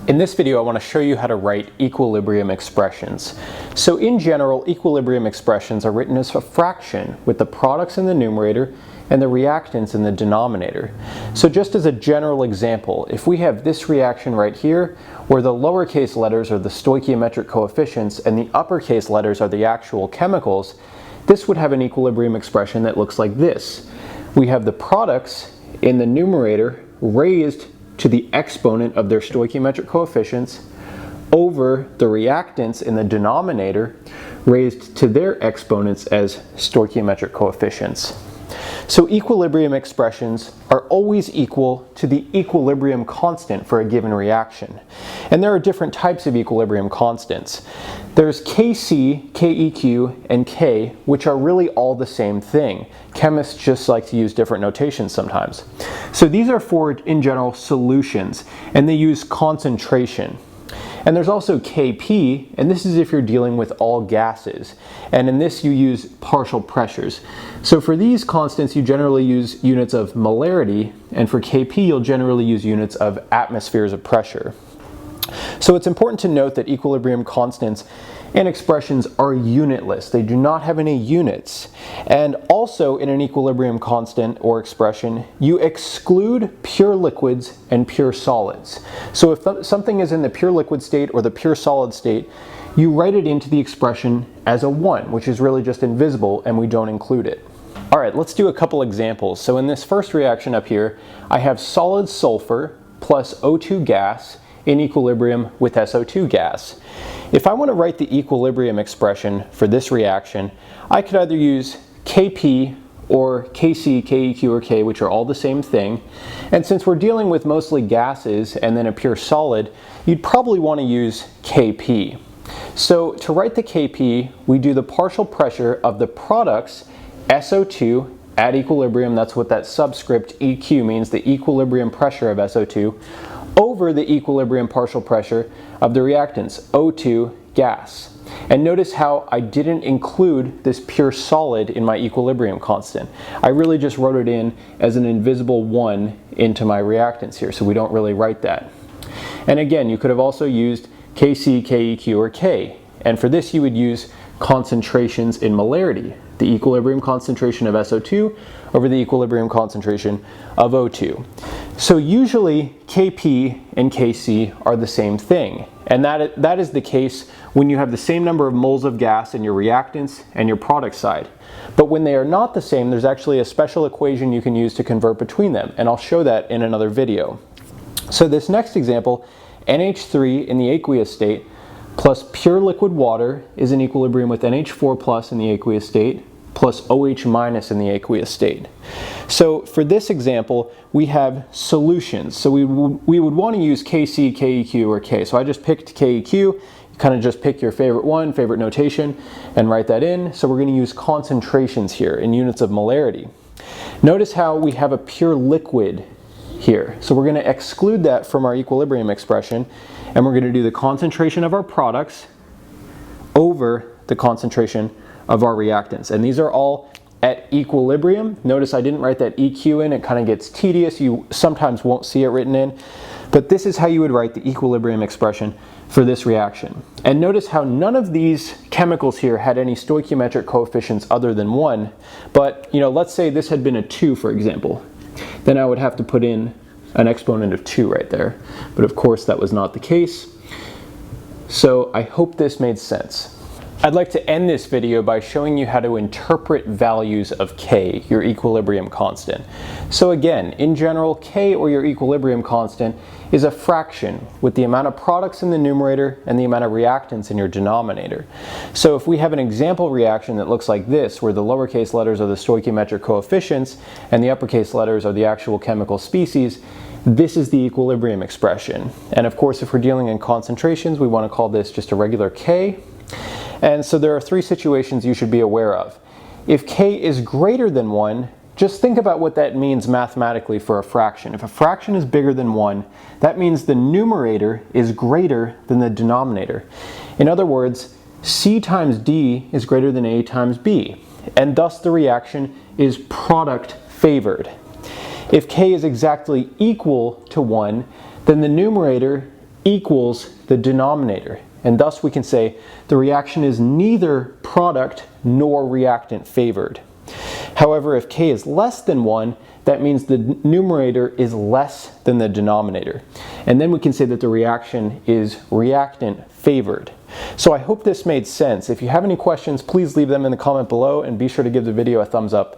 In this video, I want to show you how to write equilibrium expressions. So in general, equilibrium expressions are written as a fraction with the products in the numerator and the reactants in the denominator. So just as a general example, if we have this reaction right here, where the lowercase letters are the stoichiometric coefficients and the uppercase letters are the actual chemicals, this would have an equilibrium expression that looks like this. We have the products in the numerator raised to the exponent of their stoichiometric coefficients over the reactants in the denominator raised to their exponents as stoichiometric coefficients. So equilibrium expressions are always equal to the equilibrium constant for a given reaction. And there are different types of equilibrium constants. There's Kc, Keq, and K, which are really all the same thing. Chemists just like to use different notations sometimes. So these are for, in general, solutions, and they use concentration. And there's also Kp, and this is if you're dealing with all gases. And in this you use partial pressures. So for these constants you generally use units of molarity, and for Kp you'll generally use units of atmospheres of pressure. So it's important to note that equilibrium constants and expressions are unitless. They do not have any units. And also in an equilibrium constant or expression, you exclude pure liquids and pure solids. So if something is in the pure liquid state or the pure solid state, you write it into the expression as a 1, which is really just invisible, and we don't include it. All right, let's do a couple examples. So in this first reaction up here, I have solid sulfur plus O2 gas in equilibrium with SO2 gas. If I want to write the equilibrium expression for this reaction, I could either use Kp or Kc, Keq, or K, which are all the same thing. And since we're dealing with mostly gases and then a pure solid, you'd probably want to use Kp. So to write the Kp, we do the partial pressure of the products SO2 at equilibrium, that's what that subscript EQ means, the equilibrium pressure of SO2, over the equilibrium partial pressure of the reactants, O2 gas. And notice how I didn't include this pure solid in my equilibrium constant. I really just wrote it in as an invisible 1 into my reactants here, so we don't really write that. And again, you could have also used Kc, Keq, or K. And for this you would use concentrations in molarity, the equilibrium concentration of SO2 over the equilibrium concentration of O2. So usually Kp and Kc are the same thing, and that is the case when you have the same number of moles of gas in your reactants and your product side. But when they are not the same, there's actually a special equation you can use to convert between them, and I'll show that in another video. So this next example, NH3 in the aqueous state plus pure liquid water is in equilibrium with NH4 plus in the aqueous state plus OH minus in the aqueous state. So for this example, we have solutions. So we would want to use Kc, Keq, or K. So I just picked Keq. You kind of just pick your favorite one, favorite notation, and write that in. So we're going to use concentrations here in units of molarity. Notice how we have a pure liquid here. So we're going to exclude that from our equilibrium expression, and we're going to do the concentration of our products over the concentration of our reactants. And these are all at equilibrium. Notice I didn't write that EQ in. It kind of gets tedious. You sometimes won't see it written in. But this is how you would write the equilibrium expression for this reaction. And notice how none of these chemicals here had any stoichiometric coefficients other than 1. But let's say this had been a 2, for example. Then I would have to put in an exponent of 2 right there. But of course that was not the case. So I hope this made sense. I'd like to end this video by showing you how to interpret values of K, your equilibrium constant. So again, in general, K, or your equilibrium constant, is a fraction with the amount of products in the numerator and the amount of reactants in your denominator. So if we have an example reaction that looks like this, where the lowercase letters are the stoichiometric coefficients and the uppercase letters are the actual chemical species, this is the equilibrium expression. And of course, if we're dealing in concentrations, we want to call this just a regular K. And so there are 3 situations you should be aware of. If K is greater than 1, just think about what that means mathematically for a fraction. If a fraction is bigger than 1, that means the numerator is greater than the denominator. In other words, C times D is greater than A times B, and thus the reaction is product favored. If K is exactly equal to 1, then the numerator equals the denominator. And thus we can say the reaction is neither product nor reactant favored. However, if K is less than 1, that means the numerator is less than the denominator. And then we can say that the reaction is reactant favored. So I hope this made sense. If you have any questions, please leave them in the comment below and be sure to give the video a thumbs up.